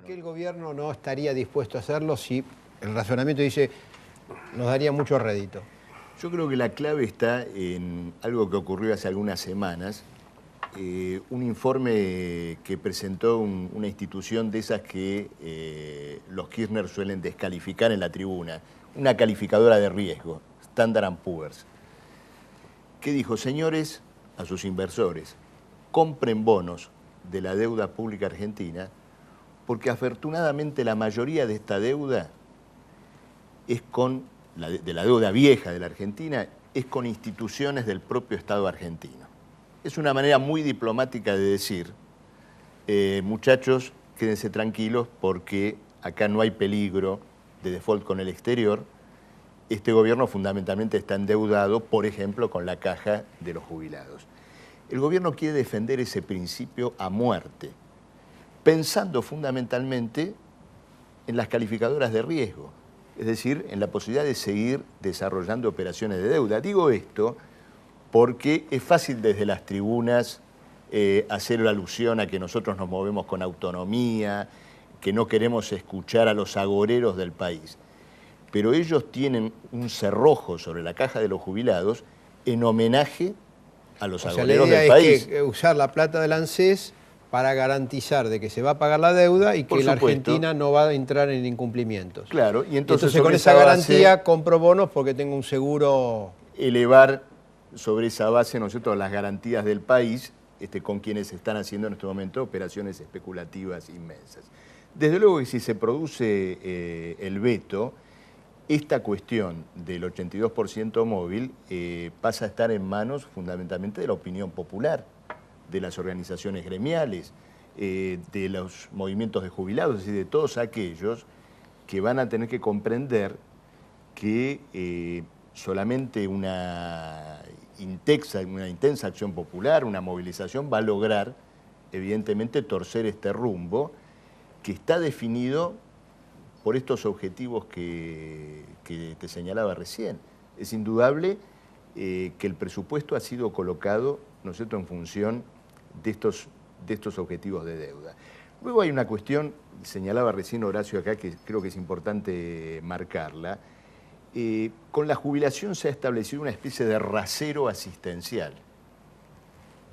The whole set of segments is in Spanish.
¿Por qué el gobierno no estaría dispuesto a hacerlo si el razonamiento dice nos daría mucho rédito? Yo creo que la clave está en algo que ocurrió hace algunas semanas, un informe que presentó una institución de esas que los Kirchner suelen descalificar en la tribuna, una calificadora de riesgo, Standard & Poor's, que dijo: señores, a sus inversores, compren bonos de la deuda pública argentina, porque afortunadamente la mayoría de esta deuda es de la deuda vieja de la Argentina, es con instituciones del propio Estado argentino. Es una manera muy diplomática de decir, muchachos, quédense tranquilos porque acá no hay peligro de default con el exterior. Este gobierno fundamentalmente está endeudado, por ejemplo, con la caja de los jubilados. El gobierno quiere defender ese principio a muerte, pensando fundamentalmente en las calificadoras de riesgo, es decir, en la posibilidad de seguir desarrollando operaciones de deuda. Digo esto porque es fácil desde las tribunas hacer la alusión a que nosotros nos movemos con autonomía, que no queremos escuchar a los agoreros del país. Pero ellos tienen un cerrojo sobre la caja de los jubilados en homenaje a los agoreros del país. La idea es que usar la plata del ANSES para garantizar de que se va a pagar la deuda y que la Argentina no va a entrar en incumplimientos. Claro, y entonces con esa garantía compro bonos porque tengo un seguro. Elevar sobre esa base, ¿no es cierto?, las garantías del país con quienes están haciendo en este momento operaciones especulativas inmensas. Desde luego que si se produce el veto, esta cuestión del 82% móvil pasa a estar en manos fundamentalmente de la opinión popular, de las organizaciones gremiales, de los movimientos de jubilados, es decir, de todos aquellos que van a tener que comprender que solamente una intensa acción popular, una movilización, va a lograr, evidentemente, torcer este rumbo que está definido por estos objetivos que te señalaba recién. Es indudable que el presupuesto ha sido colocado, ¿no es cierto?, en función de estos objetivos de deuda. Luego hay una cuestión, señalaba recién Horacio acá, que creo que es importante marcarla. Con la jubilación se ha establecido una especie de rasero asistencial.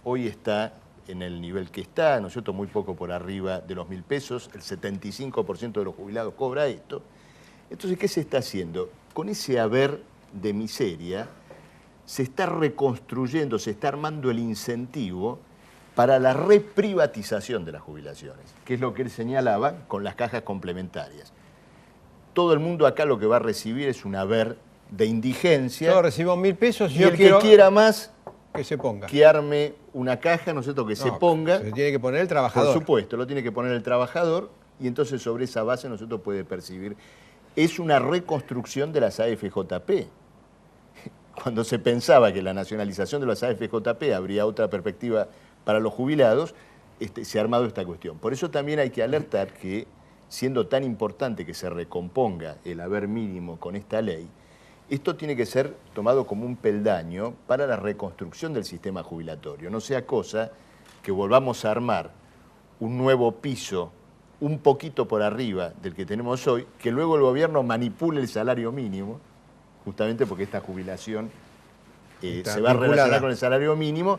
Hoy está en el nivel que está, ¿no es cierto?, muy poco por arriba de los 1.000 pesos, el 75% de los jubilados cobra esto. Entonces, ¿qué se está haciendo? Con ese haber de miseria se está reconstruyendo, se está armando el incentivo para la reprivatización de las jubilaciones, que es lo que él señalaba con las cajas complementarias. Todo el mundo acá lo que va a recibir es un haber de indigencia. Yo recibo 1.000 pesos y el que quiera más, que se ponga. Que arme una caja, ¿no es cierto?, que se ponga. Se tiene que poner el trabajador. Por supuesto, lo tiene que poner el trabajador y entonces sobre esa base nosotros puede percibir. Es una reconstrucción de las AFJP. Cuando se pensaba que la nacionalización de las AFJP habría otra perspectiva para los jubilados, se ha armado esta cuestión. Por eso también hay que alertar que, siendo tan importante que se recomponga el haber mínimo con esta ley, esto tiene que ser tomado como un peldaño para la reconstrucción del sistema jubilatorio. No sea cosa que volvamos a armar un nuevo piso un poquito por arriba del que tenemos hoy, que luego el gobierno manipule el salario mínimo, justamente porque esta jubilación se va a relacionar con el salario mínimo,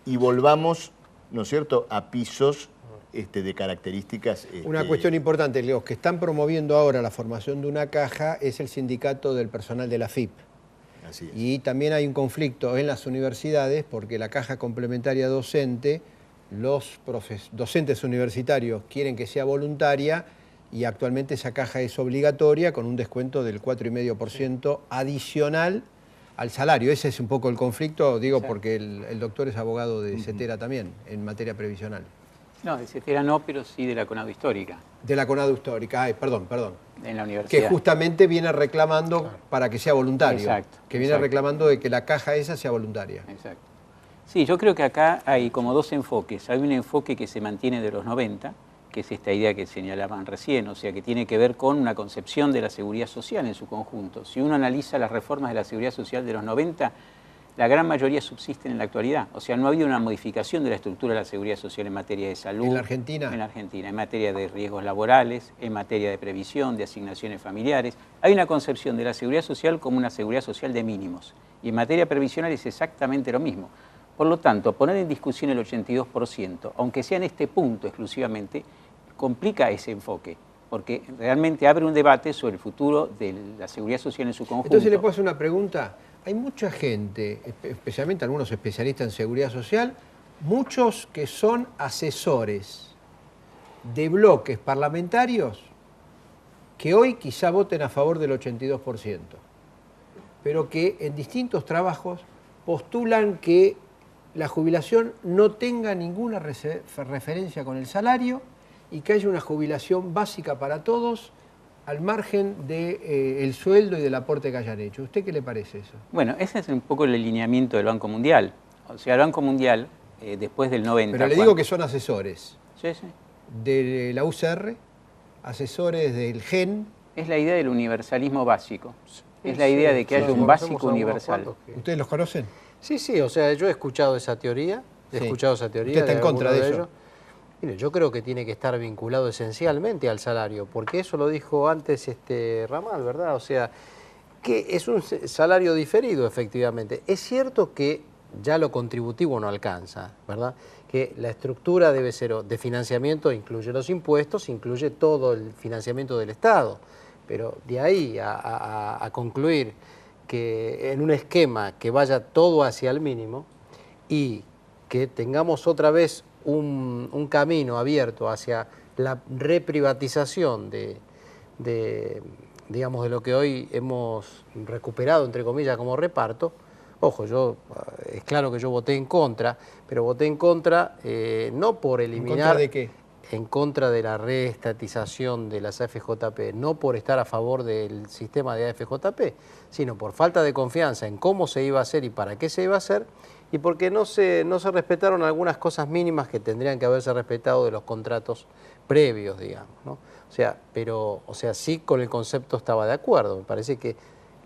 y volvamos, ¿no es cierto?, a pisos de características. Una cuestión importante, los que están promoviendo ahora la formación de una caja es el sindicato del personal de la AFIP. Así es. Y también hay un conflicto en las universidades porque la caja complementaria docente, los docentes universitarios quieren que sea voluntaria y actualmente esa caja es obligatoria con un descuento del 4,5% adicional al salario. Ese es un poco el conflicto, digo, porque el doctor es abogado de CETERA también, en materia previsional. No, de CETERA no, pero sí de la CONADO Histórica. De la CONADO Histórica, perdón. En la universidad. Que justamente viene reclamando para que sea voluntario. Exacto. Que viene reclamando de que la caja esa sea voluntaria. Exacto. Sí, yo creo que acá hay como dos enfoques. Hay un enfoque que se mantiene de los 90, que es esta idea que señalaban recién, o sea, que tiene que ver con una concepción de la seguridad social en su conjunto. Si uno analiza las reformas de la seguridad social de los 90, la gran mayoría subsisten en la actualidad. O sea, no ha habido una modificación de la estructura de la seguridad social en materia de salud. ¿En la Argentina? En la Argentina, en materia de riesgos laborales, en materia de previsión, de asignaciones familiares. Hay una concepción de la seguridad social como una seguridad social de mínimos. Y en materia previsional es exactamente lo mismo. Por lo tanto, poner en discusión el 82%, aunque sea en este punto exclusivamente, complica ese enfoque, porque realmente abre un debate sobre el futuro de la seguridad social en su conjunto. Entonces le puedo hacer una pregunta. Hay mucha gente, especialmente algunos especialistas en seguridad social, muchos que son asesores de bloques parlamentarios que hoy quizá voten a favor del 82%, pero que en distintos trabajos postulan que la jubilación no tenga ninguna referencia con el salario y que haya una jubilación básica para todos al margen del sueldo y del aporte que hayan hecho. ¿A usted qué le parece eso? Bueno, ese es un poco el alineamiento del Banco Mundial. O sea, el Banco Mundial, después del 90... Pero le digo que son asesores. Sí, sí. De la UCR, asesores del GEN. Es la idea del universalismo básico. Es la idea de que haya un básico universal. ¿Ustedes los conocen? Sí, sí, o sea, yo he escuchado esa teoría. ¿Usted está en contra de eso? Mire, yo creo que tiene que estar vinculado esencialmente al salario, porque eso lo dijo antes Ramal, ¿verdad? O sea, que es un salario diferido, efectivamente. Es cierto que ya lo contributivo no alcanza, ¿verdad? Que la estructura debe ser de financiamiento, incluye los impuestos, incluye todo el financiamiento del Estado. Pero de ahí a concluir que en un esquema que vaya todo hacia el mínimo y que tengamos otra vez un camino abierto hacia la reprivatización digamos, de lo que hoy hemos recuperado, entre comillas, como reparto. Ojo, es claro que yo voté en contra, pero voté en contra no por eliminar... ¿En contra de qué? En contra de la reestatización de las AFJP, no por estar a favor del sistema de AFJP, sino por falta de confianza en cómo se iba a hacer y para qué se iba a hacer, y porque no se respetaron algunas cosas mínimas que tendrían que haberse respetado de los contratos previos, digamos, ¿no? O sea, sí con el concepto estaba de acuerdo. Me parece que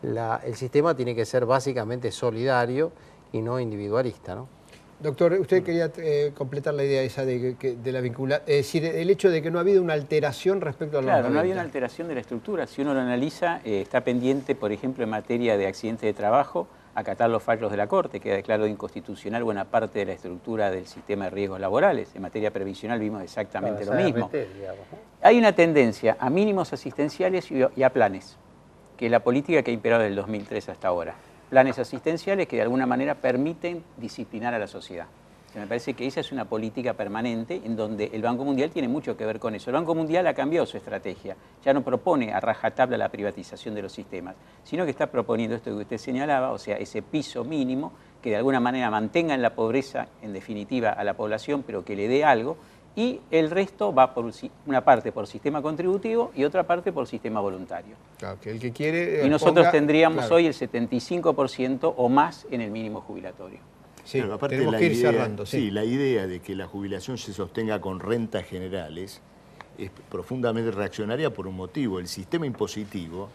el sistema tiene que ser básicamente solidario y no individualista, ¿no? Doctor, usted quería completar la idea esa de la vinculación, es decir, el hecho de que no ha habido una alteración respecto a los 90. Claro, no había una alteración de la estructura. Si uno lo analiza, está pendiente, por ejemplo, en materia de accidentes de trabajo, acatar los fallos de la Corte, que ha declarado inconstitucional buena parte de la estructura del sistema de riesgos laborales. En materia previsional vimos exactamente lo mismo. Hay una tendencia a mínimos asistenciales y a planes, que es la política que ha imperado desde el 2003 hasta ahora. Planes asistenciales que de alguna manera permiten disciplinar a la sociedad. O sea, me parece que esa es una política permanente en donde el Banco Mundial tiene mucho que ver con eso. El Banco Mundial ha cambiado su estrategia, ya no propone a rajatabla la privatización de los sistemas, sino que está proponiendo esto que usted señalaba, o sea, ese piso mínimo que de alguna manera mantenga en la pobreza, en definitiva, a la población, pero que le dé algo, y el resto va por una parte por sistema contributivo y otra parte por sistema voluntario. Claro, que el que quiere... Y nosotros tendríamos hoy el 75% o más en el mínimo jubilatorio. Sí, claro, aparte tenemos que ir cerrando. Sí, la idea de que la jubilación se sostenga con rentas generales es profundamente reaccionaria por un motivo. El sistema impositivo,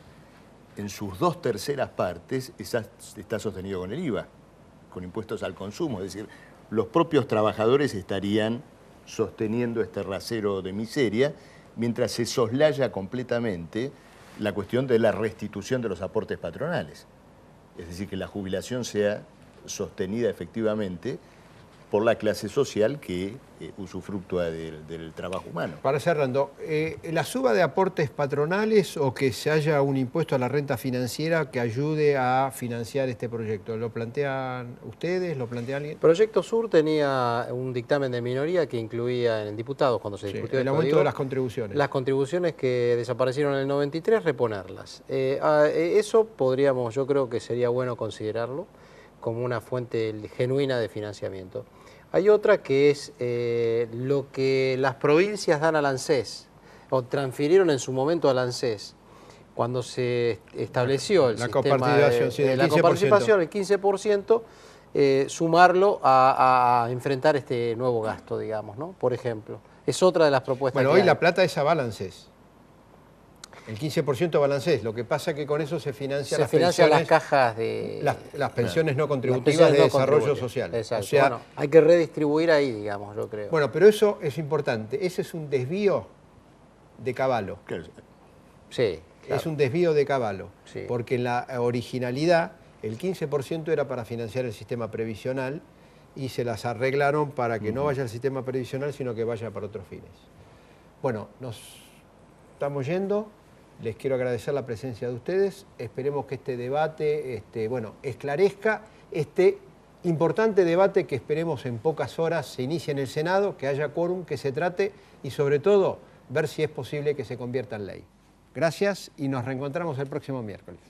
en sus 2/3 partes, está sostenido con el IVA, con impuestos al consumo. Es decir, los propios trabajadores estarían sosteniendo este rasero de miseria, mientras se soslaya completamente la cuestión de la restitución de los aportes patronales. Es decir, que la jubilación sea sostenida efectivamente por la clase social que usufructúa del trabajo humano. Para cerrando, la suba de aportes patronales o que se haya un impuesto a la renta financiera que ayude a financiar este proyecto, ¿lo plantean ustedes? ¿Lo plantea alguien? Proyecto Sur tenía un dictamen de minoría que incluía en diputados cuando se discutió el aumento de las contribuciones. Las contribuciones que desaparecieron en el 93, reponerlas. Eso podríamos, yo creo que sería bueno considerarlo como una fuente genuina de financiamiento. Hay otra que es lo que las provincias dan al ANSES, o transfirieron en su momento al ANSES, cuando se estableció el sistema de la coparticipación, el 15%, sumarlo a enfrentar este nuevo gasto, digamos, ¿no? Por ejemplo. Es otra de las propuestas. Bueno, hoy la plata esa va al ANSES. El 15% balancés. Lo que pasa es que con eso se financian Se las financian pensiones, las cajas de... las pensiones no las contributivas pensiones de no desarrollo contribuyentes. social. Exacto. O sea, Bueno, hay que redistribuir ahí, digamos, yo creo. bueno, pero eso es importante. Ese es un desvío de Cavallo. Claro. Sí, claro. Es un desvío de Cavallo. Sí. Porque en la originalidad el 15% era para financiar el sistema previsional y se las arreglaron para que no vaya al sistema previsional, sino que vaya para otros fines. Bueno, nos estamos yendo. Les quiero agradecer la presencia de ustedes. Esperemos que este debate esclarezca este importante debate que esperemos en pocas horas se inicie en el Senado, que haya quórum, que se trate y sobre todo ver si es posible que se convierta en ley. Gracias y nos reencontramos el próximo miércoles.